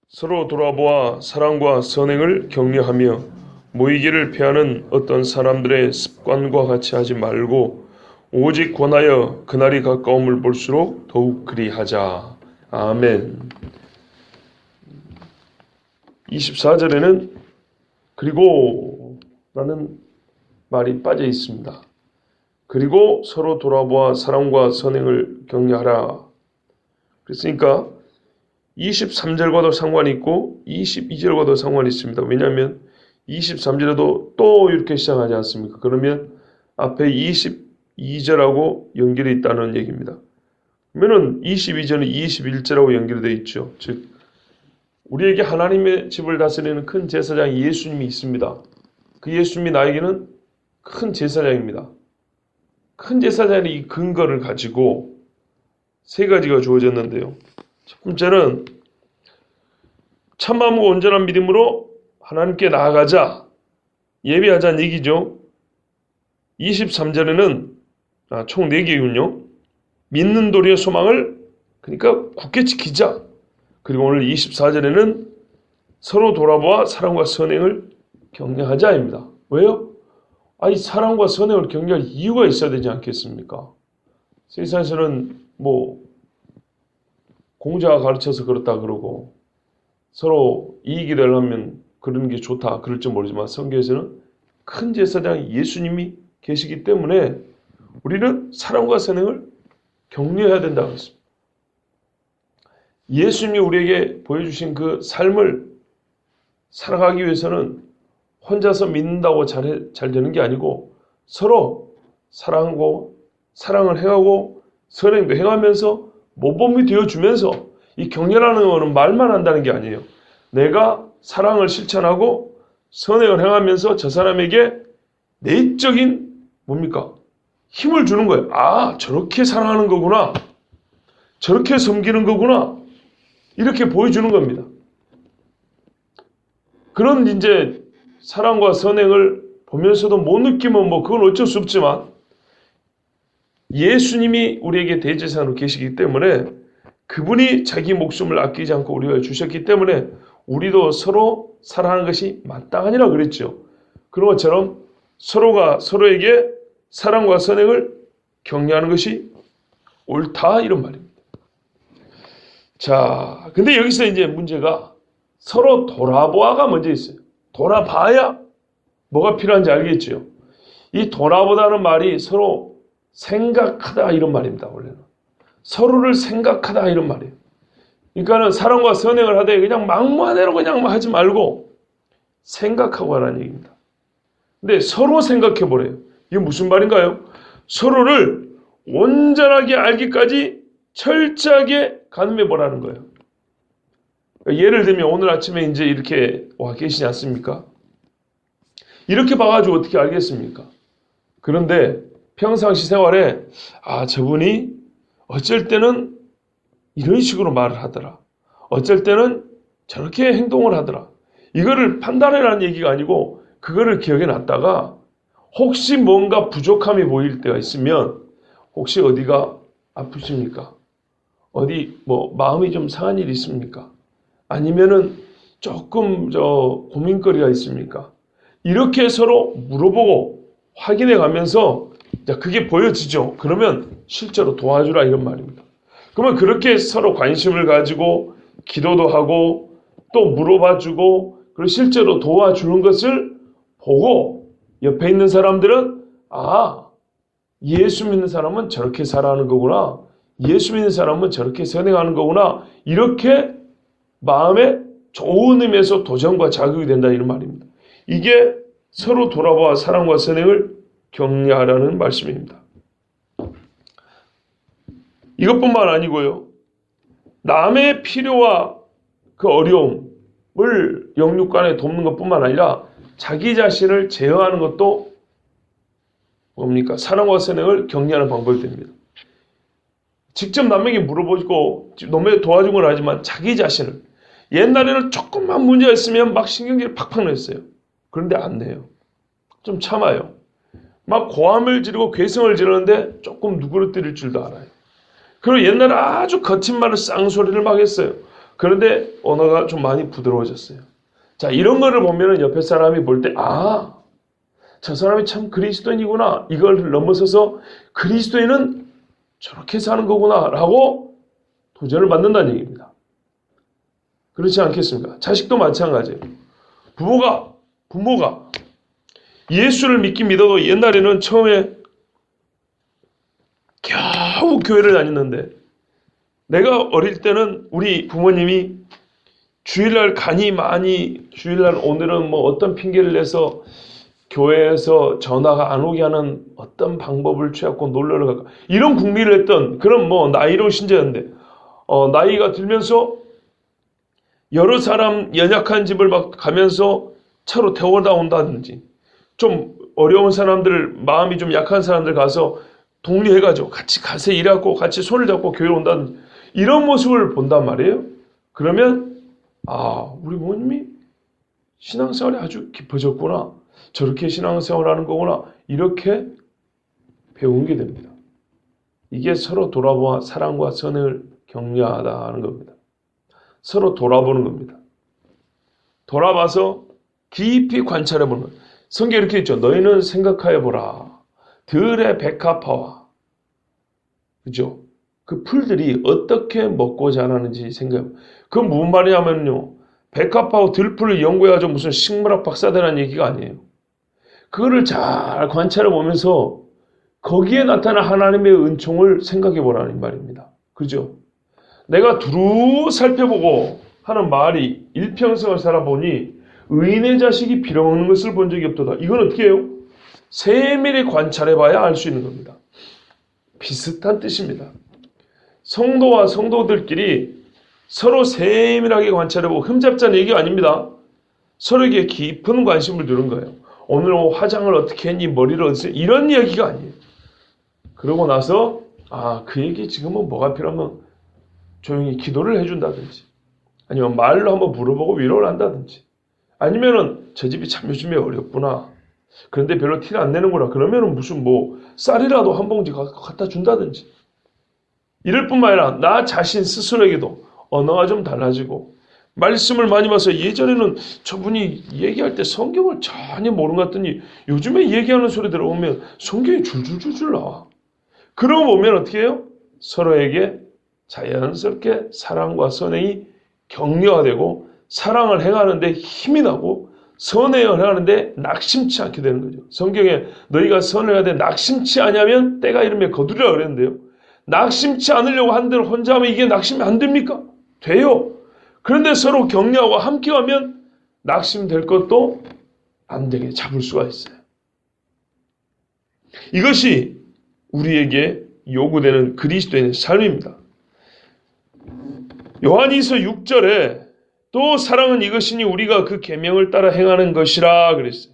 서로 돌아보아 사랑과 선행을 격려하며 모이기를 피하는 어떤 사람들의 습관과 같이 하지 말고 오직 권하여 그날이 가까움을 볼수록 더욱 그리하자. 아멘. 24절에는 그리고 라는 말이 빠져 있습니다. 그리고 서로 돌아보아 사랑과 선행을 격려하라. 그랬으니까 23절과도 상관이 있고 22절과도 상관이 있습니다. 왜냐하면 23절에도 또 이렇게 시작하지 않습니까? 그러면 앞에 22절하고 연결이 있다는 얘기입니다. 그러면 22절은 21절하고 연결이 되어 있죠. 즉 우리에게 하나님의 집을 다스리는 큰 제사장 예수님이 있습니다. 그 예수님이 나에게는 큰 제사장입니다. 큰 제사장의 이 근거를 가지고 세 가지가 주어졌는데요. 첫 번째는 참마음과 온전한 믿음으로 하나님께 나아가자, 예배하자는 얘기죠. 23절에는 총 4개군요. 믿는 도리의 소망을 그러니까 굳게 지키자. 그리고 오늘 24절에는 서로 돌아보아 사랑과 선행을 격려하자입니다. 왜요? 이 사랑과 선행을 격려할 이유가 있어야 되지 않겠습니까? 세상에서는 공자가 가르쳐서 그렇다 그러고 서로 이익이 되려면 그러는 게 좋다 그럴지 모르지만 성경에서는 큰 제사장 예수님이 계시기 때문에 우리는 사랑과 선행을 격려해야 된다고 했습니다. 예수님이 우리에게 보여주신 그 삶을 살아가기 위해서는 혼자서 믿는다고 잘 되는 게 아니고 서로 사랑하고 사랑을 행하고 선행도 행하면서 모범이 되어주면서 이 격려라는 것은 말만 한다는 게 아니에요. 내가 사랑을 실천하고 선행을 행하면서 저 사람에게 내적인 힘을 주는 거예요. 저렇게 사랑하는 거구나. 저렇게 섬기는 거구나. 이렇게 보여주는 겁니다. 그런 이제 사랑과 선행을 보면서도 못 느끼면 그건 어쩔 수 없지만 예수님이 우리에게 대제사장으로 계시기 때문에 그분이 자기 목숨을 아끼지 않고 우리가 주셨기 때문에 우리도 서로 사랑하는 것이 마땅하니라 그랬죠. 그런 것처럼 서로가 서로에게 사랑과 선행을 격려하는 것이 옳다 이런 말입니다. 자, 근데 여기서 이제 문제가 서로 돌아보아가 먼저 있어요. 돌아봐야 뭐가 필요한지 알겠죠. 이 돌아보다는 말이 서로 생각하다 이런 말입니다. 원래는 서로를 생각하다 이런 말이에요. 그러니까는 사랑과 선행을 하되 그냥 막무가내로 그냥 하지 말고 생각하고 하라는 얘기입니다. 근데 서로 생각해 보래요. 이게 무슨 말인가요? 서로를 온전하게 알기까지 철저하게 가늠해 보라는 거예요. 예를 들면 오늘 아침에 이제 이렇게 와 계시지 않습니까? 이렇게 봐가지고 어떻게 알겠습니까? 그런데 평상시 생활에 저분이 어쩔 때는 이런 식으로 말을 하더라. 어쩔 때는 저렇게 행동을 하더라. 이거를 판단해라는 얘기가 아니고 그거를 기억해 놨다가 혹시 뭔가 부족함이 보일 때가 있으면 혹시 어디가 아프십니까? 어디 마음이 좀 상한 일이 있습니까? 아니면은 조금 고민거리가 있습니까? 이렇게 서로 물어보고 확인해 가면서 그게 보여지죠. 그러면 실제로 도와주라 이런 말입니다. 그러면 그렇게 서로 관심을 가지고 기도도 하고 또 물어봐주고 그리고 실제로 도와주는 것을 보고 옆에 있는 사람들은 예수 믿는 사람은 저렇게 살아가는 거구나. 예수 믿는 사람은 저렇게 선행하는 거구나. 이렇게 마음에 좋은 의미에서 도전과 자극이 된다 이런 말입니다. 이게 서로 돌아보아 사랑과 선행을 격려하라는 말씀입니다. 이것뿐만 아니고요. 남의 필요와 그 어려움을 영육간에 돕는 것뿐만 아니라 자기 자신을 제어하는 것도 사랑과 선행을 격려하는 방법이 됩니다. 직접 남에게 물어보고 남에게 도와준 건 하지만 자기 자신을 옛날에는 조금만 문제가 있으면 막 신경질을 팍팍 냈어요. 그런데 안 내요. 좀 참아요. 막 고함을 지르고 괴성을 지르는데 조금 누그러뜨릴 줄도 알아요. 그리고 옛날에 아주 거친 말을 쌍소리를 막 했어요. 그런데 언어가 좀 많이 부드러워졌어요. 자, 이런 거를 보면은 옆에 사람이 볼 때, 아, 저 사람이 참 그리스도인이구나. 이걸 넘어서서 그리스도인은 저렇게 사는 거구나. 라고 도전을 받는다는 얘기입니다. 그렇지 않겠습니까? 자식도 마찬가지예요. 부모가 예수를 믿긴 믿어도 옛날에는 처음에 겨우 교회를 다녔는데, 내가 어릴 때는 우리 부모님이 주일날 주일날 오늘은 뭐 어떤 핑계를 내서 교회에서 전화가 안 오게 하는 어떤 방법을 취하고 놀러를 갈까, 이런 궁리를 했던 그런 뭐 나이로 신자였는데, 나이가 들면서 여러 사람 연약한 집을 막 가면서 차로 태워다 온다든지, 좀 어려운 사람들, 마음이 좀 약한 사람들 가서 독려해가지고 같이 가서 일하고 같이 손을 잡고 교회에 온다든지, 이런 모습을 본단 말이에요. 그러면 우리 부모님이 신앙생활이 아주 깊어졌구나, 저렇게 신앙생활하는 거구나, 이렇게 배우게 됩니다. 이게 서로 돌아보아 사랑과 선을 격려하다는 겁니다. 서로 돌아보는 겁니다. 돌아봐서 깊이 관찰해보는 거예요. 성경에 이렇게 있죠. 너희는 생각하여보라. 들의 백합화와, 그죠? 그 풀들이 어떻게 먹고 자라는지 생각해보라. 그건 무슨 말이냐면요, 백합화와 들풀을 연구해가지고 무슨 식물학 박사들이라는 얘기가 아니에요. 그거를 잘 관찰해보면서 거기에 나타난 하나님의 은총을 생각해보라는 말입니다. 그죠? 내가 두루 살펴보고 하는 말이, 일평생을 살아보니 의인의 자식이 빌어먹는 것을 본 적이 없도다. 이건 어떻게 해요? 세밀히 관찰해봐야 알 수 있는 겁니다. 비슷한 뜻입니다. 성도와 성도들끼리 서로 세밀하게 관찰해보고 흠잡자는 얘기가 아닙니다. 서로에게 깊은 관심을 두는 거예요. 오늘 화장을 어떻게 했니? 머리를 어떻게 했니? 이런 이야기가 아니에요. 그러고 나서 그 얘기 지금은 뭐가 필요하면 조용히 기도를 해준다든지, 아니면 말로 한번 물어보고 위로를 한다든지, 아니면은 저 집이 참 요즘에 어렵구나, 그런데 별로 티를 안 내는구나, 그러면은 무슨 뭐 쌀이라도 한 봉지 갖다 준다든지, 이럴 뿐만 아니라 나 자신 스스로에게도 언어가 좀 달라지고, 말씀을 많이 봐서 예전에는 저분이 얘기할 때 성경을 전혀 모르는 것 같더니 요즘에 얘기하는 소리 들어보면 성경이 줄줄줄줄 나와. 그러고 보면 어떻게 해요? 서로에게 자연스럽게 사랑과 선행이 격려가 되고, 사랑을 행하는데 힘이 나고, 선행을 행하는데 낙심치 않게 되는 거죠. 성경에 너희가 선을 해야 돼 낙심치 않으면 때가 이르면 거두리라 그랬는데요, 낙심치 않으려고 한 대로 혼자 하면 이게 낙심이 안 됩니까? 돼요. 그런데 서로 격려하고 함께 하면 낙심될 것도 안 되게 잡을 수가 있어요. 이것이 우리에게 요구되는 그리스도인의 삶입니다. 요한일서 6절에 또 사랑은 이것이니 우리가 그 계명을 따라 행하는 것이라 그랬어요.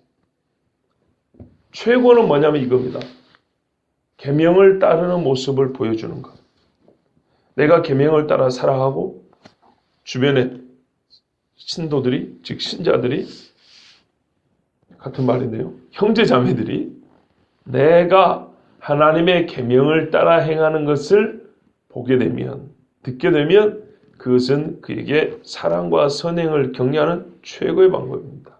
최고는 뭐냐면 이겁니다. 계명을 따르는 모습을 보여주는 것. 내가 계명을 따라 살아가고 주변의 신도들이, 즉 신자들이, 같은 말인데요, 형제자매들이 내가 하나님의 계명을 따라 행하는 것을 보게 되면, 듣게 되면 그것은 그에게 사랑과 선행을 격려하는 최고의 방법입니다.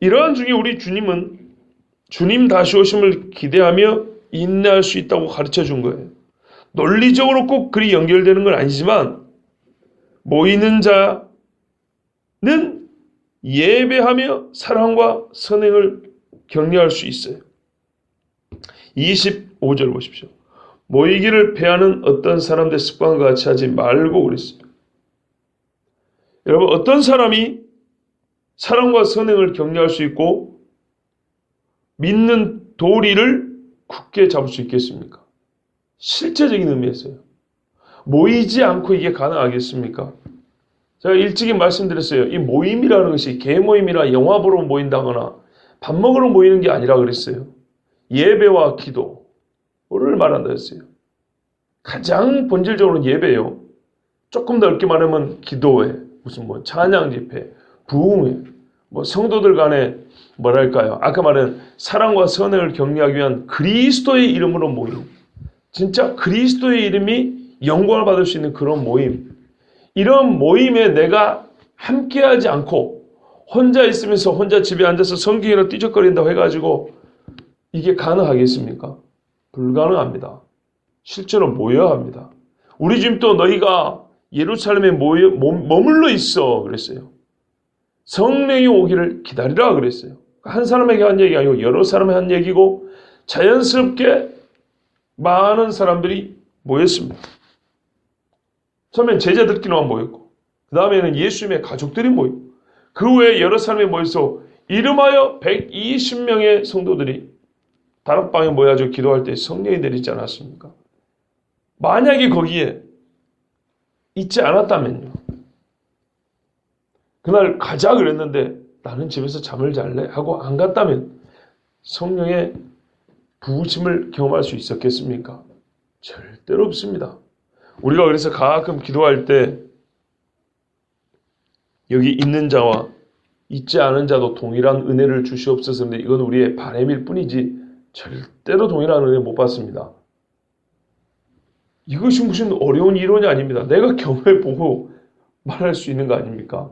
이러한 중에 우리 주님은 주님 다시 오심을 기대하며 인내할 수 있다고 가르쳐 준 거예요. 논리적으로 꼭 그리 연결되는 건 아니지만 모이는 자는 예배하며 사랑과 선행을 격려할 수 있어요. 25절 보십시오. 모이기를 패하는 어떤 사람들의 습관과 같이 하지 말고 그랬어요. 여러분, 어떤 사람이 사랑과 선행을 격려할 수 있고 믿는 도리를 굳게 잡을 수 있겠습니까? 실제적인 의미에서요. 모이지 않고 이게 가능하겠습니까? 제가 일찍이 말씀드렸어요. 이 모임이라는 것이 개모임이나 영화 보러 모인다거나 밥 먹으러 모이는 게 아니라 그랬어요. 예배와 기도를 말한다 했어요. 가장 본질적으로는 예배예요. 조금 더 넓게 말하면 기도회, 무슨 뭐 찬양 집회, 부흥회, 뭐 성도들 간에 뭐랄까요? 아까 말한 사랑과 선행을 격려하기 위한 그리스도의 이름으로 모이는, 진짜 그리스도의 이름이 영광을 받을 수 있는 그런 모임, 이런 모임에 내가 함께하지 않고 혼자 있으면서 혼자 집에 앉아서 성경이나 띠적거린다고 해가지고 이게 가능하겠습니까? 불가능합니다. 실제로 모여야 합니다. 우리 집도 너희가 예루살렘에 머물러 있어 그랬어요. 성령이 오기를 기다리라 그랬어요. 한 사람에게 한 얘기가 아니고 여러 사람에게 한 얘기고 자연스럽게 많은 사람들이 모였습니다. 처음엔 제자들끼리만 모였고 그 다음에는 예수님의 가족들이 모이고 그 외에 여러 사람이 모여서 이름하여 120명의 성도들이 다락방에 모여가지고 기도할 때 성령이 내리지 않았습니까? 만약에 거기에 있지 않았다면요. 그날 가자 그랬는데 나는 집에서 잠을 잘래 하고 안 갔다면 성령의 부으심을 경험할 수 있었겠습니까? 절대로 없습니다. 우리가 그래서 가끔 기도할 때 여기 있는 자와 있지 않은 자도 동일한 은혜를 주시옵소서. 근데 이건 우리의 바람일 뿐이지 절대로 동일한 은혜 못 받습니다. 이것이 무슨 어려운 이론이 아닙니다. 내가 경험해보고 말할 수 있는 거 아닙니까?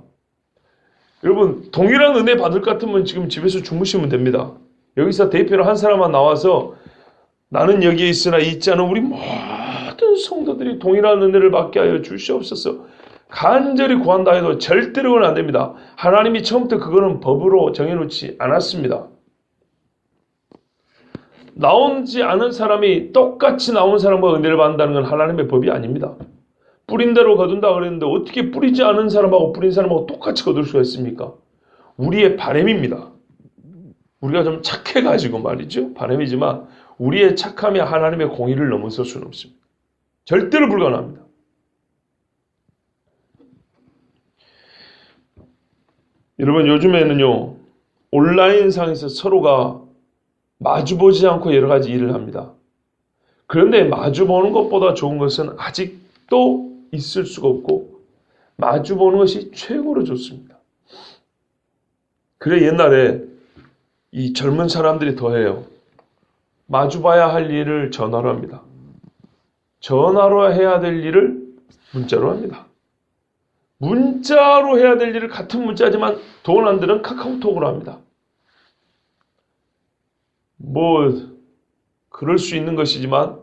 여러분 동일한 은혜 받을 것 같으면 지금 집에서 주무시면 됩니다. 여기서 대표로 한 사람만 나와서 나는 여기에 있으나 있지 않은 우리 모든 성도들이 동일한 은혜를 받게 하여 주시옵소서. 간절히 구한다 해도 절대로 그건 안 됩니다. 하나님이 처음부터 그거는 법으로 정해놓지 않았습니다. 나오지 않은 사람이 똑같이 나온 사람과 은혜를 받는다는 건 하나님의 법이 아닙니다. 뿌린 대로 거둔다 그랬는데 어떻게 뿌리지 않은 사람하고 뿌린 사람하고 똑같이 거둘 수가 있습니까? 우리의 바람입니다. 우리가 좀 착해가지고 말이죠. 바람이지만 우리의 착함이 하나님의 공의를 넘어설 수는 없습니다. 절대로 불가능합니다. 여러분 요즘에는요. 온라인상에서 서로가 마주보지 않고 여러 가지 일을 합니다. 그런데 마주보는 것보다 좋은 것은 아직도 있을 수가 없고 마주보는 것이 최고로 좋습니다. 그래 옛날에 이 젊은 사람들이 더해요. 마주봐야 할 일을 전화로 합니다. 전화로 해야 될 일을 문자로 합니다. 문자로 해야 될 일을 같은 문자지만 돈 안 드는 카카오톡으로 합니다. 그럴 수 있는 것이지만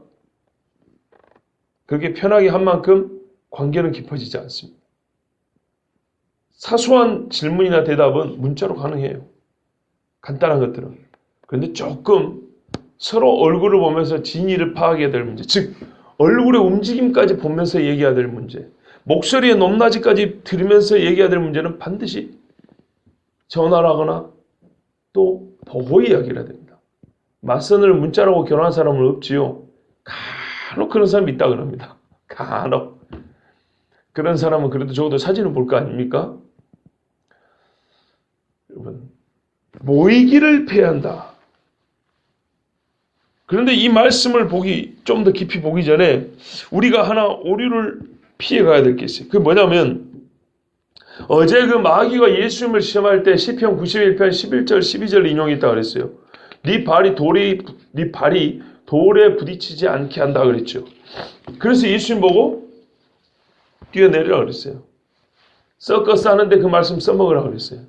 그렇게 편하게 한 만큼 관계는 깊어지지 않습니다. 사소한 질문이나 대답은 문자로 가능해요. 간단한 것들은. 그런데 조금 서로 얼굴을 보면서 진위를 파악해야 될 문제, 즉 얼굴의 움직임까지 보면서 얘기해야 될 문제, 목소리의 높낮이까지 들으면서 얘기해야 될 문제는 반드시 전화를 하거나 또 보고 이야기를 해야 됩니다. 맞선을 문자라고 결혼한 사람은 없지요. 간혹 그런 사람이 있다 그럽니다. 간혹. 그런 사람은 그래도 적어도 사진을 볼 거 아닙니까? 여러분, 모이기를 패한다. 그런데 이 말씀을 좀 더 깊이 보기 전에 우리가 하나 오류를 피해가야 될 게 있어요. 그게 뭐냐면 어제 그 마귀가 예수님을 시험할 때 시편 91편 11절 12절 인용했다 그랬어요. 네 발이 돌에 부딪히지 않게 한다 그랬죠. 그래서 예수님 보고 뛰어내리라 그랬어요. 섞어 싸는데 그 말씀 써먹으라 그랬어요.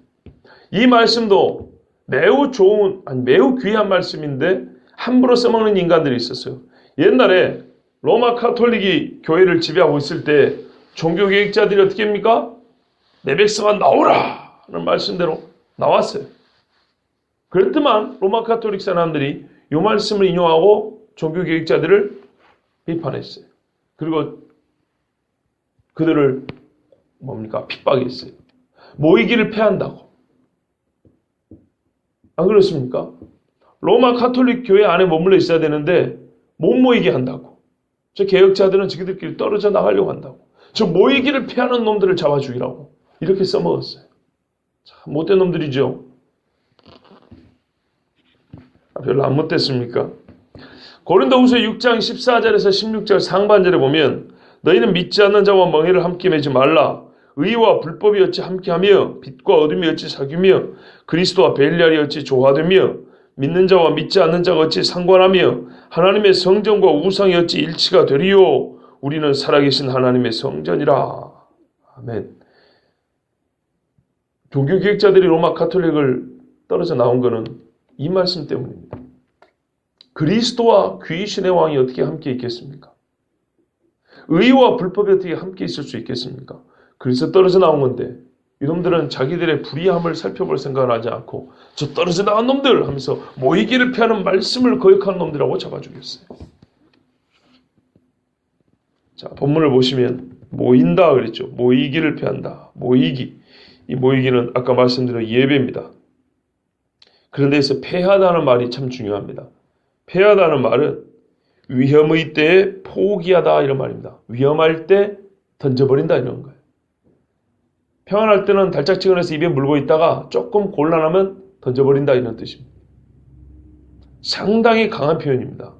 이 말씀도 매우 귀한 말씀인데 함부로 써먹는 인간들이 있었어요. 옛날에 로마 카톨릭이 교회를 지배하고 있을 때 종교개혁자들이 어떻게 합니까? 내 백성아 나오라 하는 말씀대로 나왔어요. 그랬더만 로마 카톨릭 사람들이 이 말씀을 인용하고 종교개혁자들을 비판했어요. 그리고 그들을 핍박했어요. 모이기를 패한다고. 안 그렇습니까? 로마 카톨릭 교회 안에 머물러 있어야 되는데 못 모이게 한다고. 저 개혁자들은 자기들끼리 떨어져 나가려고 한다고. 저 모이기를 패하는 놈들을 잡아 죽이라고. 이렇게 써먹었어요. 참 못된 놈들이죠. 별로 안 못됐습니까? 고린도후서 6장 14절에서 16절 상반절에 보면 너희는 믿지 않는 자와 멍에를 함께 매지 말라. 의와 불법이 어찌 함께하며 빛과 어둠이 어찌 사귀며 그리스도와 벨리알이 어찌 조화되며 믿는 자와 믿지 않는 자가 어찌 상관하며 하나님의 성전과 우상이 어찌 일치가 되리요. 우리는 살아계신 하나님의 성전이라. 아멘. 종교개혁자들이 로마 가톨릭을 떨어져 나온 것은 이 말씀 때문입니다. 그리스도와 귀신의 왕이 어떻게 함께 있겠습니까? 의와 불법이 어떻게 함께 있을 수 있겠습니까? 그래서 떨어져 나온 건데 이놈들은 자기들의 불의함을 살펴볼 생각을 하지 않고 저 떨어져 나온 놈들 하면서 모이기를 피하는 말씀을 거역하는 놈들하고 잡아주겠어요. 자, 본문을 보시면 모인다 그랬죠. 모이기를 피한다. 모이기. 이 모이기는 아까 말씀드린 예배입니다. 그런데 여기서 패하다는 말이 참 중요합니다. 패하다는 말은 위험의 때에 포기하다 이런 말입니다. 위험할 때 던져버린다 이런 거예요. 평안할 때는 달짝지근해서 입에 물고 있다가 조금 곤란하면 던져버린다 이런 뜻입니다. 상당히 강한 표현입니다.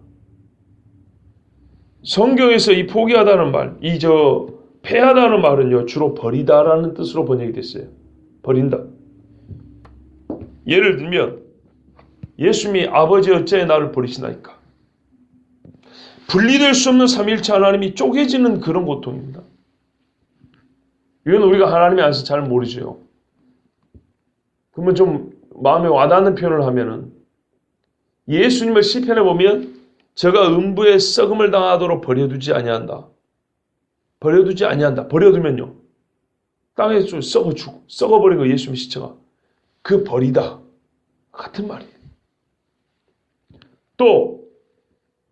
성경에서 이 포기하다는 말, 패하다는 말은요 주로 버리다라는 뜻으로 번역이 됐어요. 버린다. 예를 들면 예수님이 아버지 어찌하여 나를 버리시나이까. 분리될 수 없는 삼위일체 하나님이 쪼개지는 그런 고통입니다. 이건 우리가 하나님의 안에서 잘 모르죠. 그러면 좀 마음에 와닿는 표현을 하면은 예수님을 시편에 보면 저가 음부에 썩음을 당하도록 버려두지 아니한다. 버려두지 아니한다. 버려두면요. 땅에 좀 썩어버린 거 예수님의 시체가. 그 버리다. 같은 말이에요. 또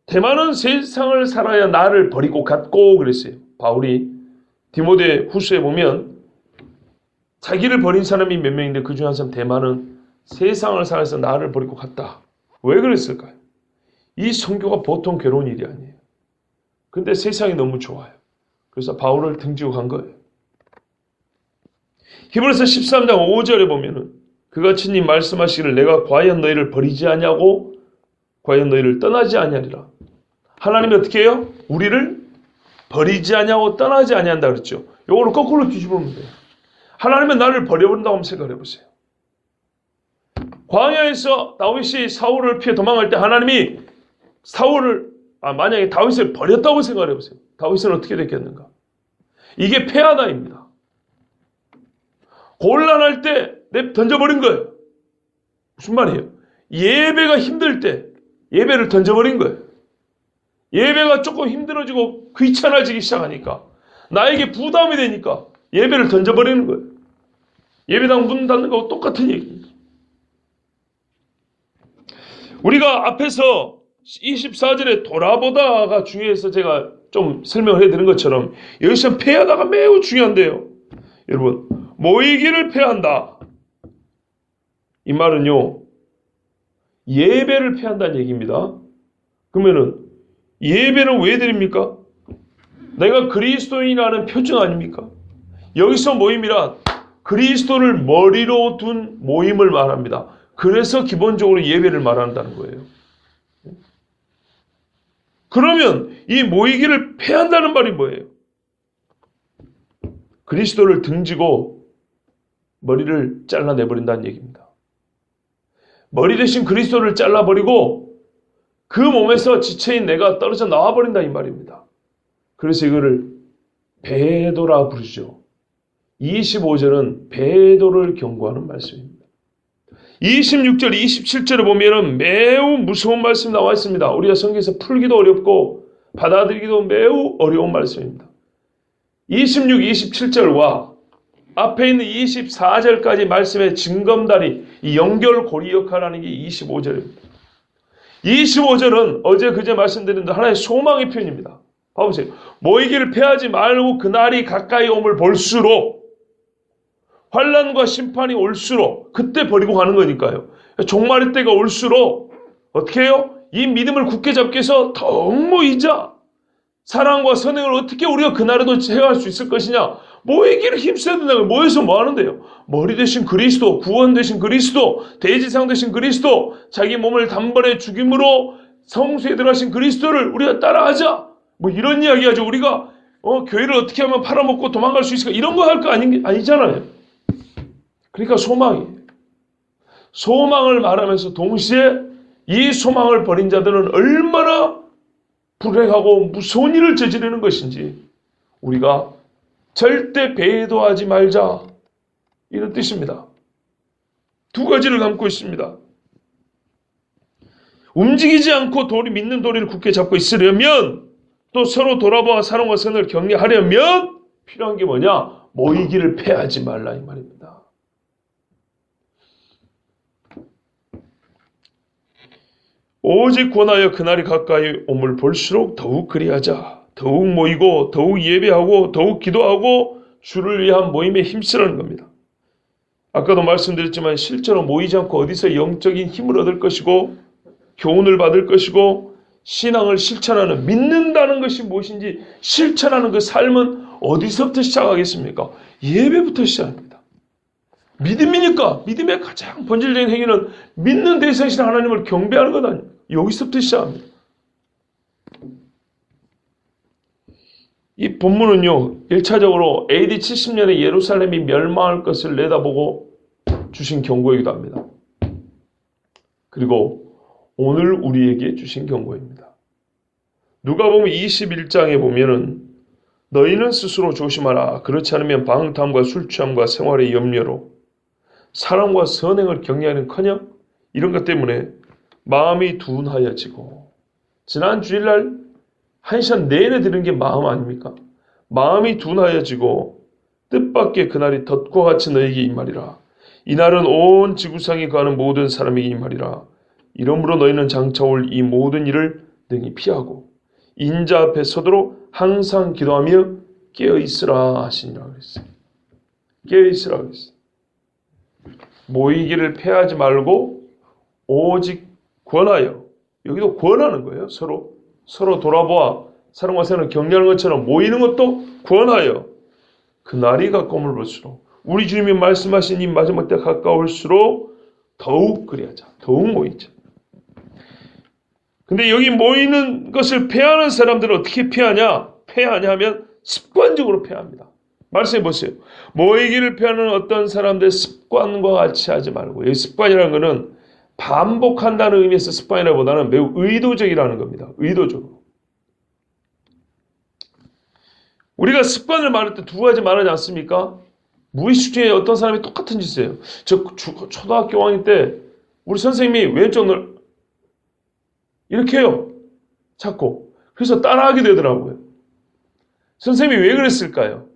대만은 세상을 살아야 나를 버리고 갔고 그랬어요. 바울이 디모데 후서에 보면 자기를 버린 사람이 몇 명인데 그 중에 한 사람 대만은 세상을 살아서 나를 버리고 갔다. 왜 그랬을까요? 이 선교가 보통 괴로운 일이 아니에요. 근데 세상이 너무 좋아요. 그래서 바울을 등지고 간 거예요. 히브리서 13장 5절에 보면은 그가 친히 말씀하시기를 내가 과연 너희를 버리지 아니하고 과연 너희를 떠나지 아니하리라. 하나님이 어떻게 해요? 우리를 버리지 아니하고 떠나지 아니한다 그랬죠. 요거를 거꾸로 뒤집으면 돼요. 하나님은 나를 버려버린다고 한번 생각해 보세요. 광야에서 다윗이 사울을 피해 도망갈 때 하나님이 만약에 다윗을 버렸다고 생각해 보세요. 다윗은 어떻게 됐겠는가? 이게 패하다입니다. 곤란할 때 던져버린 거예요. 무슨 말이에요? 예배가 힘들 때 예배를 던져버린 거예요. 예배가 조금 힘들어지고 귀찮아지기 시작하니까 나에게 부담이 되니까 예배를 던져버리는 거예요. 예배당 문 닫는 거하고 똑같은 얘기입니다. 우리가 앞에서 24절에 돌아보다가 중요해서 제가 좀 설명을 해드린 것처럼 여기서 패하다가 매우 중요한데요. 여러분 모이기를 패한다. 이 말은요. 예배를 패한다는 얘기입니다. 그러면은 예배는 왜 드립니까? 내가 그리스도인이라는 표징 아닙니까? 여기서 모임이란 그리스도를 머리로 둔 모임을 말합니다. 그래서 기본적으로 예배를 말한다는 거예요. 그러면 이 모이기를 패한다는 말이 뭐예요? 그리스도를 등지고 머리를 잘라내버린다는 얘기입니다. 머리 대신 그리스도를 잘라버리고 그 몸에서 지체인 내가 떨어져 나와버린다 이 말입니다. 그래서 이거를 배도라 부르죠. 25절은 배도를 경고하는 말씀입니다. 26절, 27절에 보면은 매우 무서운 말씀이 나와 있습니다. 우리가 성경에서 풀기도 어렵고 받아들이기도 매우 어려운 말씀입니다. 26, 27절과 앞에 있는 24절까지 말씀의 징검다리, 이 연결고리 역할을 하는 게 25절입니다. 25절은 어제 그제 말씀드린 하나의 소망의 표현입니다. 봐보세요. 모이기를 패하지 말고 그날이 가까이 옴을 볼수록 환난과 심판이 올수록 그때 버리고 가는 거니까요. 종말의 때가 올수록 어떻게 해요? 이 믿음을 굳게 잡기 위해서 더욱 모이자. 사랑과 선행을 어떻게 우리가 그날에도 해갈 수 있을 것이냐. 모이기를 힘써야 된다는 거예요. 모여서 뭐 하는데요? 머리 대신 그리스도, 구원 대신 그리스도, 대지상 대신 그리스도, 자기 몸을 단번에 죽임으로 성소에 들어가신 그리스도를 우리가 따라하자. 뭐 이런 이야기 하죠. 우리가 교회를 어떻게 하면 팔아먹고 도망갈 수 있을까? 이런 거 할 거 아니잖아요. 그러니까 소망을 말하면서 동시에 이 소망을 버린 자들은 얼마나 불행하고 무서운 일을 저지르는 것인지 우리가 절대 배도하지 말자, 이런 뜻입니다. 두 가지를 담고 있습니다. 움직이지 않고 믿는 도리를 굳게 잡고 있으려면, 또 서로 돌아보아 사랑과 선을 격려하려면 필요한 게 뭐냐? 모이기를 패하지 말라, 이 말입니다. 오직 권하여 그날이 가까이 옴을 볼수록 더욱 그리하자. 더욱 모이고 더욱 예배하고 더욱 기도하고 주를 위한 모임에 힘쓰라는 겁니다. 아까도 말씀드렸지만 실제로 모이지 않고 어디서 영적인 힘을 얻을 것이고 교훈을 받을 것이고 신앙을 실천하는, 믿는다는 것이 무엇인지 실천하는 그 삶은 어디서부터 시작하겠습니까? 예배부터 시작합니다. 믿음이니까 믿음의 가장 본질적인 행위는 믿는 대상이신 하나님을 경배하는 것 아닙니까? 여기서부터 시작합니다. 이 본문은요, 1차적으로 AD 70년에 예루살렘이 멸망할 것을 내다보고 주신 경고이기도 합니다. 그리고 오늘 우리에게 주신 경고입니다. 누가복음 21장에 보면은 너희는 스스로 조심하라. 그렇지 않으면 방탕함과 술취함과 생활의 염려로 사랑과 선행을 격려하는커녕 이런 것 때문에 마음이 둔하여지고, 지난 주일날 1시간 내내 들은 게 마음 아닙니까? 마음이 둔하여지고 뜻밖의 그날이 덫과 같이 너에게 이 말이라. 이날은 온 지구상에 거하는 모든 사람에게 이 말이라. 이러므로 너희는 장차 올 이 모든 일을 능히 피하고 인자 앞에 서도록 항상 기도하며 깨어있으라 하시니라 그랬어요. 깨어있으라 그랬어요. 모이기를 패하지 말고 오직 권하여, 여기도 권하는 거예요. 서로 돌아보아 사랑과 선을 격려하는 것처럼 모이는 것도 권하여 그날이 가까움을 볼수록, 우리 주님이 말씀하신 이 마지막 때 가까울수록 더욱 그리하자. 더욱 모이자. 근데 여기 모이는 것을 패하는 사람들은 어떻게 패하냐 하면 습관적으로 패합니다. 말씀해 보세요. 모이기를 패하는 어떤 사람들 습관과 같이 하지 말고, 여기 습관이라는 것은 반복한다는 의미에서 습관이라기보다는 매우 의도적이라는 겁니다. 의도적으로. 우리가 습관을 말할 때 두 가지 말하지 않습니까? 무의식 중에 어떤 사람이 똑같은 짓을 해요. 저 초등학교 5학년 때 우리 선생님이 왼쪽 눈을 이렇게 해요. 자꾸. 그래서 따라하게 되더라고요. 선생님이 왜 그랬을까요?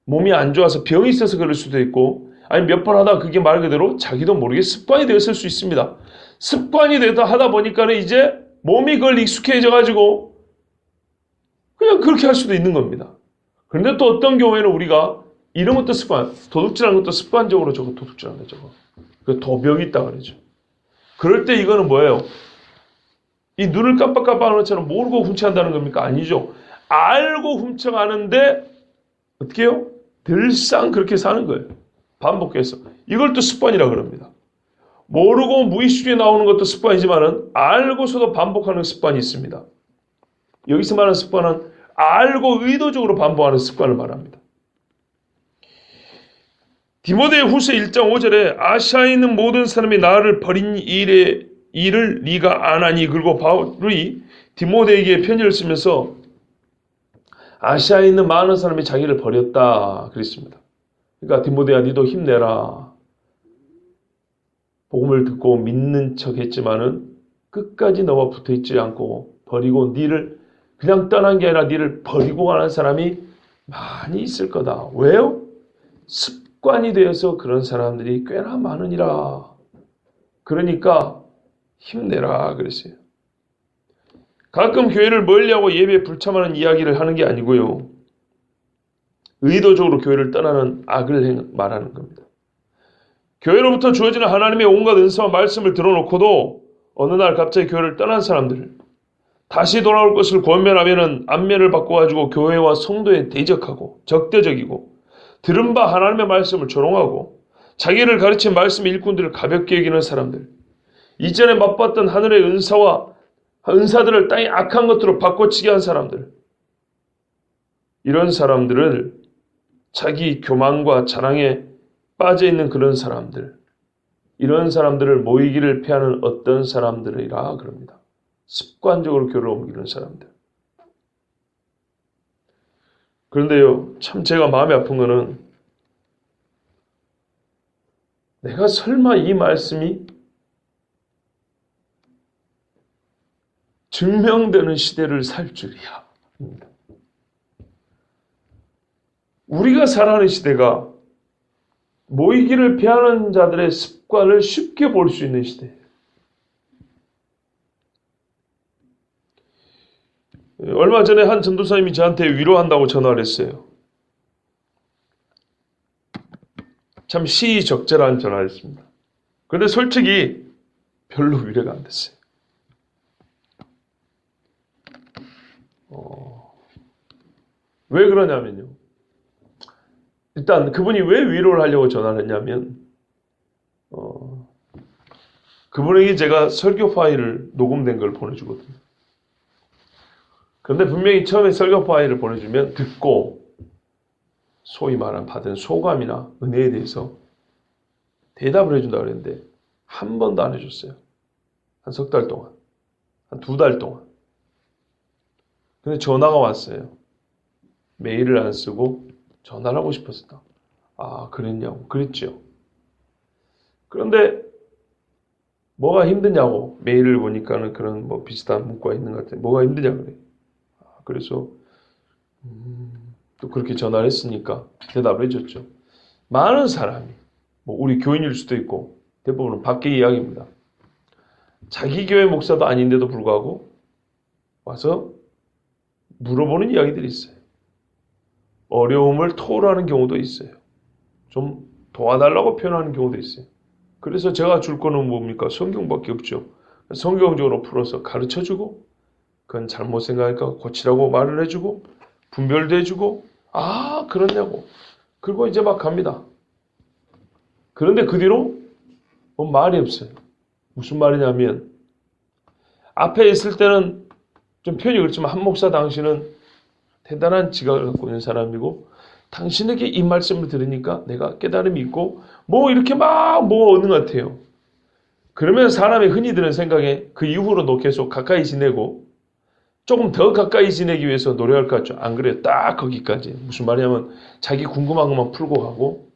몸이 안 좋아서 병이 있어서 그럴 수도 있고, 아니 몇 번 하다 그게 말 그대로 자기도 모르게 습관이 되었을 수 있습니다. 습관이 되다 하다 보니까는 이제 몸이 그걸 익숙해져 가지고 그냥 그렇게 할 수도 있는 겁니다. 그런데 또 어떤 경우에는 우리가 이런 것도 습관, 도둑질하는 것도 습관적으로 저거 도둑질하는 거죠. 그 도벽이 있다 그러죠. 그럴 때 이거는 뭐예요? 이 눈을 깜빡깜빡하는 것처럼 모르고 훔쳐간다는 겁니까? 아니죠. 알고 훔쳐가는데 어떻게 해요? 늘상 그렇게 사는 거예요. 반복해서. 이걸 또 습관이라고 그럽니다. 모르고 무의식에 나오는 것도 습관이지만은 알고서도 반복하는 습관이 있습니다. 여기서 말하는 습관은 알고 의도적으로 반복하는 습관을 말합니다. 디모데 후서 1장 5절에 아시아에 있는 모든 사람이 나를 버린 일을 네가 안 하니, 그리고 바울이 디모데에게 편지를 쓰면서 아시아에 있는 많은 사람이 자기를 버렸다 그랬습니다. 그러니까 디모데야, 니도 힘내라. 복음을 듣고 믿는 척 했지만은 끝까지 너와 붙어있지 않고 버리고 니를 그냥 떠난 게 아니라 니를 버리고 가는 사람이 많이 있을 거다. 왜요? 습관이 되어서 그런 사람들이 꽤나 많으니라. 그러니까 힘내라 그랬어요. 가끔 교회를 멀리하고 예배에 불참하는 이야기를 하는 게 아니고요, 의도적으로 교회를 떠나는 악을 말하는 겁니다. 교회로부터 주어지는 하나님의 온갖 은사와 말씀을 들어놓고도 어느 날 갑자기 교회를 떠난 사람들, 다시 돌아올 것을 권면하면은 안면을 바꿔가지고 교회와 성도에 대적하고 적대적이고, 들은 바 하나님의 말씀을 조롱하고 자기를 가르친 말씀의 일꾼들을 가볍게 여기는 사람들, 이전에 맛봤던 하늘의 은사들을 땅의 악한 것들로 바꿔치기 한 사람들, 이런 사람들을 자기 교만과 자랑에 빠져있는 그런 사람들, 이런 사람들을 모이기를 피하는 어떤 사람들이라 그럽니다. 습관적으로 교회를 옮기는 사람들. 그런데요, 참 제가 마음이 아픈 거는 내가 설마 이 말씀이 증명되는 시대를 살 줄이야. 우리가 살아가는 시대가 모이기를 피하는 자들의 습관을 쉽게 볼 수 있는 시대예요. 얼마 전에 한 전도사님이 저한테 위로한다고 전화를 했어요. 참 시의적절한 전화를 했습니다. 그런데 솔직히 별로 위로가 안 됐어요. 왜 그러냐면요. 일단 그분이 왜 위로를 하려고 전화를 했냐면 그분에게 제가 설교 파일을 녹음된 걸 보내주거든요. 그런데 분명히 처음에 설교 파일을 보내주면 듣고 소위 말한 받은 소감이나 은혜에 대해서 대답을 해준다고 그랬는데 한 번도 안 해줬어요. 한 석 달 동안. 한 2달 동안. 근데 전화가 왔어요. 메일을 안 쓰고 전화를 하고 싶었다. 아, 그랬냐고. 그랬죠. 그런데 뭐가 힘드냐고. 메일을 보니까는 그런 뭐 비슷한 문구가 있는 것 같아요. 뭐가 힘드냐고 그래요. 그래서 또 그렇게 전화를 했으니까 대답을 해줬죠. 많은 사람이 뭐 우리 교인일 수도 있고 대부분은 밖의 이야기입니다. 자기 교회 목사도 아닌데도 불구하고 와서 물어보는 이야기들이 있어요. 어려움을 토로하는 경우도 있어요. 좀 도와달라고 표현하는 경우도 있어요. 그래서 제가 줄 거는 뭡니까? 성경밖에 없죠. 성경적으로 풀어서 가르쳐주고 그건 잘못 생각하니까 고치라고 말을 해주고 분별도 해주고 아 그러냐고 그리고 이제 막 갑니다. 그런데 그 뒤로 뭐 말이 없어요. 무슨 말이냐면 앞에 있을 때는 좀 표현이 그렇지만 한 목사 당신은 대단한 지각을 갖고 있는 사람이고 당신에게 이 말씀을 들으니까 내가 깨달음이 있고 뭐 이렇게 막 뭐가 오는 것 같아요. 그러면 사람이 흔히 드는 생각에 그 이후로도 계속 가까이 지내고 조금 더 가까이 지내기 위해서 노력할 것 같죠. 안 그래요? 딱 거기까지. 무슨 말이냐면 자기 궁금한 것만 풀고 가고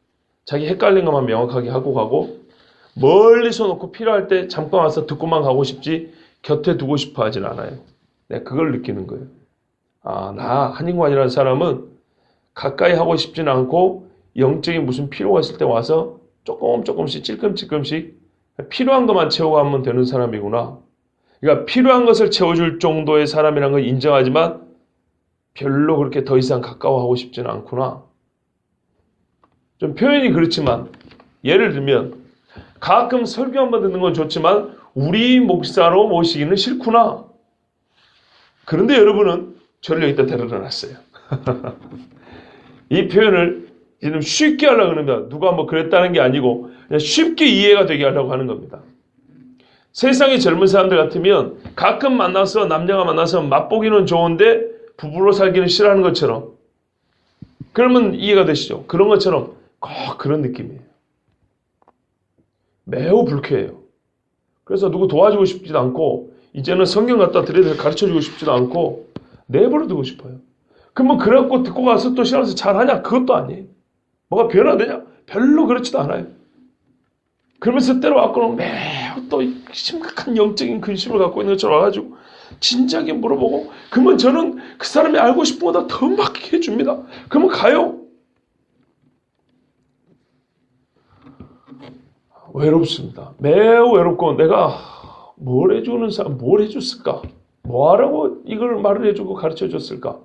자기 헷갈린 것만 명확하게 하고 가고 멀리서 놓고 필요할 때 잠깐 와서 듣고만 가고 싶지 곁에 두고 싶어 하진 않아요. 내가 그걸 느끼는 거예요. 아, 나 한인관이라는 사람은 가까이 하고 싶지는 않고 영적인 무슨 필요가 있을 때 와서 조금씩 찔끔찔끔씩 필요한 것만 채워가면 되는 사람이구나. 그러니까 필요한 것을 채워줄 정도의 사람이라는 걸 인정하지만 별로 그렇게 더 이상 가까워하고 싶지는 않구나. 좀 표현이 그렇지만 예를 들면 가끔 설교 한번 듣는 건 좋지만 우리 목사로 모시기는 싫구나. 그런데 여러분은 저를 여기다 데려다 놨어요. 이 표현을 지금 쉽게 하려고 합니다. 누가 뭐 그랬다는 게 아니고 그냥 쉽게 이해가 되게 하려고 하는 겁니다. 세상의 젊은 사람들 같으면 가끔 만나서 남녀가 만나서 맛보기는 좋은데 부부로 살기는 싫어하는 것처럼 그러면 이해가 되시죠? 그런 것처럼 꼭 그런 느낌이에요. 매우 불쾌해요. 그래서 누구 도와주고 싶지도 않고 이제는 성경 갖다 드려서 가르쳐주고 싶지도 않고 내버려 두고 싶어요. 그러면 그래갖고 듣고 가서 또 싫어서 잘하냐? 그것도 아니에요. 뭐가 변화되냐? 별로 그렇지도 않아요. 그러면서 때로 와서는 매우 또 심각한 영적인 근심을 갖고 있는 것처럼 와가지고 진지하게 물어보고 그러면 저는 그 사람이 알고 싶은 것보다 더 막 해줍니다. 그러면 가요. 외롭습니다. 매우 외롭고 내가 뭘 해주는 사람, 뭘 해줬을까? 뭐하라고 이걸 말을 해주고 가르쳐줬을까?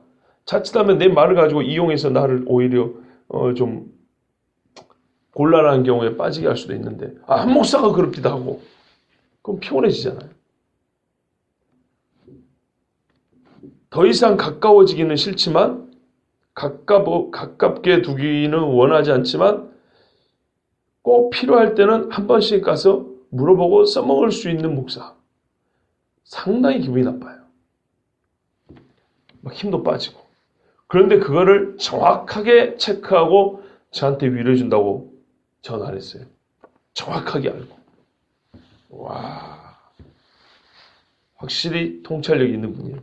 자칫하면 내 말을 가지고 이용해서 나를 오히려 좀 곤란한 경우에 빠지게 할 수도 있는데 한 목사가 그럽기도 하고 그럼 피곤해지잖아요. 더 이상 가까워지기는 싫지만 가깝게 두기는 원하지 않지만 꼭 필요할 때는 한 번씩 가서 물어보고 써먹을 수 있는 목사. 상당히 기분이 나빠요. 막 힘도 빠지고. 그런데 그거를 정확하게 체크하고 저한테 위로해준다고 전화를 했어요. 정확하게 알고. 와. 확실히 통찰력이 있는 분이에요.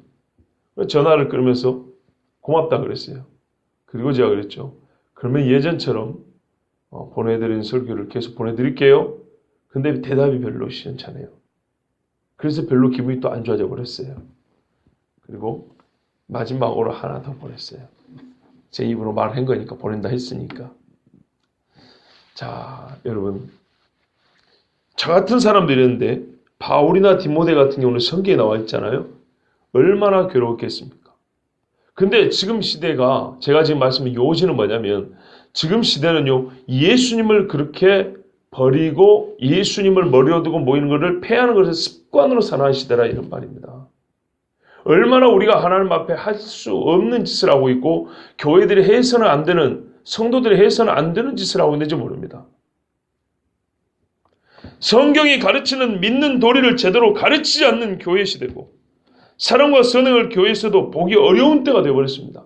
전화를 끊으면서 고맙다 그랬어요. 그리고 제가 그랬죠. 그러면 예전처럼 보내드린 설교를 계속 보내드릴게요. 근데 대답이 별로 시원찮아요. 그래서 별로 기분이 또 안 좋아져 버렸어요. 그리고 마지막으로 하나 더 보냈어요. 제 입으로 말한 거니까 보낸다 했으니까. 자, 여러분. 저 같은 사람들이었는데 바울이나 디모데 같은 경우는 성경에 나와 있잖아요. 얼마나 괴로웠겠습니까? 근데 지금 시대가 제가 지금 말씀드린 요지는 뭐냐면 지금 시대는요. 예수님을 그렇게 버리고 예수님을 머리에 두고 모이는 것을 폐하는 것을 습관으로 사는 시대라 이런 말입니다. 얼마나 우리가 하나님 앞에 할 수 없는 짓을 하고 있고 교회들이 해서는 안 되는 성도들이 해서는 안 되는 짓을 하고 있는지 모릅니다. 성경이 가르치는 믿는 도리를 제대로 가르치지 않는 교회 시대고 사랑과 선행을 교회에서도 보기 어려운 때가 되어버렸습니다.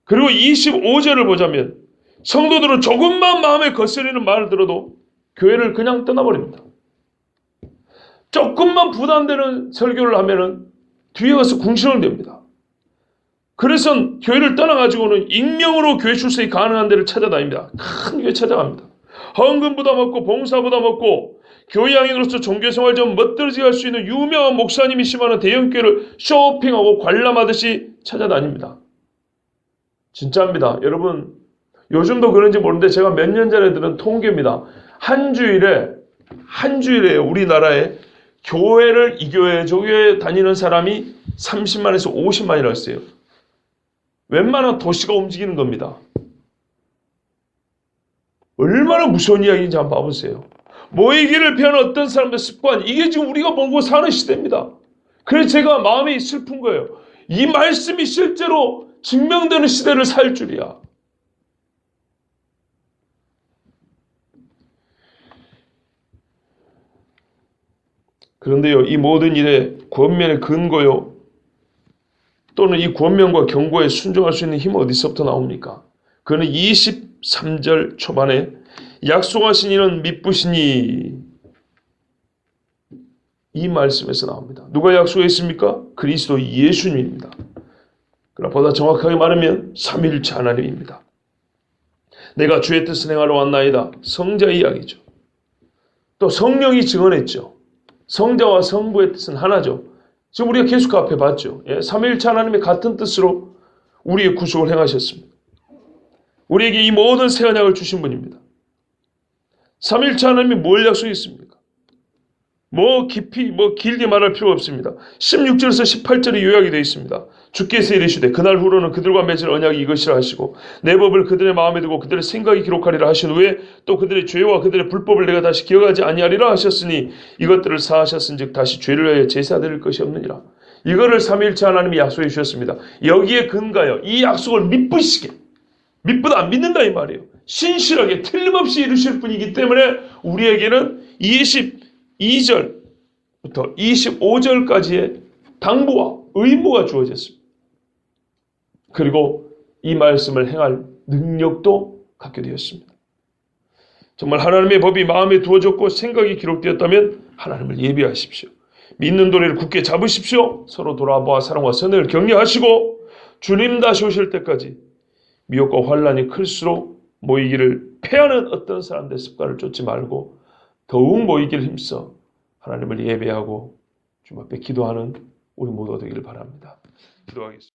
그리고 25절을 보자면 성도들은 조금만 마음에 거스리는 말을 들어도 교회를 그냥 떠나버립니다. 조금만 부담되는 설교를 하면은 뒤에 가서 궁시렁을 냅니다. 그래서 교회를 떠나가지고는 익명으로 교회 출석이 가능한 데를 찾아다닙니다. 큰 교회 찾아갑니다. 헌금 부담 없고 봉사 부담 없고 교회 양인으로서 종교생활 좀 멋들어지게 할 수 있는 유명한 목사님이 심하는 대형교회를 쇼핑하고 관람하듯이 찾아다닙니다. 진짜입니다. 여러분 요즘도 그런지 모르는데 제가 몇 년 전에 들은 통계입니다. 한 주일에 우리나라에 교회를 이 교회 저 교회 다니는 사람이 30만에서 50만이라고 했어요. 웬만한 도시가 움직이는 겁니다. 얼마나 무서운 이야기인지 한번 봐보세요. 모이기를 피하는 어떤 사람들의 습관, 이게 지금 우리가 보고 사는 시대입니다. 그래서 제가 마음이 슬픈 거예요. 이 말씀이 실제로 증명되는 시대를 살 줄이야. 그런데요, 이 모든 일의 권면의 근거요, 또는 이 권면과 경고에 순종할 수 있는 힘은 어디서부터 나옵니까? 그는 23절 초반에 약속하신 이는 미쁘시니 이 말씀에서 나옵니다. 누가 약속했습니까? 그리스도 예수님입니다. 그러나 보다 정확하게 말하면 삼위일체 하나님입니다. 내가 주의 뜻을 행하러 왔나이다. 성자의 이야기죠. 또 성령이 증언했죠. 성자와 성부의 뜻은 하나죠. 지금 우리가 계속 그 앞에 봤죠. 삼위일체 하나님의 같은 뜻으로 우리의 구속을 행하셨습니다. 우리에게 이 모든 새 언약을 주신 분입니다. 삼위일체 하나님이 뭘 약속했습니까? 깊이 길게 말할 필요가 없습니다. 16절에서 18절에 요약이 되어 있습니다. 주께서 이르시되 그날 후로는 그들과 맺을 언약이 이것이라 하시고 내 법을 그들의 마음에 두고 그들의 생각이 기록하리라 하신 후에 또 그들의 죄와 그들의 불법을 내가 다시 기억하지 아니하리라 하셨으니 이것들을 사하셨은즉 다시 죄를 위하여 제사 드릴 것이 없느니라. 이거를 삼위일체 하나님이 약속해 주셨습니다. 여기에 근거하여 이 약속을 믿보다 안 믿는다 이 말이에요. 신실하게 틀림없이 이루실 분이기 때문에 우리에게는 22절부터 25절까지의 당부와 의무가 주어졌습니다. 그리고 이 말씀을 행할 능력도 갖게 되었습니다. 정말 하나님의 법이 마음에 두어졌고 생각이 기록되었다면 하나님을 예배하십시오. 믿는 도리를 굳게 잡으십시오. 서로 돌아보아 사랑과 선을 격려하시고 주님 다시 오실 때까지 미혹과 환란이 클수록 모이기를 패하는 어떤 사람들의 습관을 쫓지 말고 더욱 모이기를 힘써 하나님을 예배하고 주님 앞에 기도하는 우리 모두가 되기를 바랍니다. 기도하겠습니다.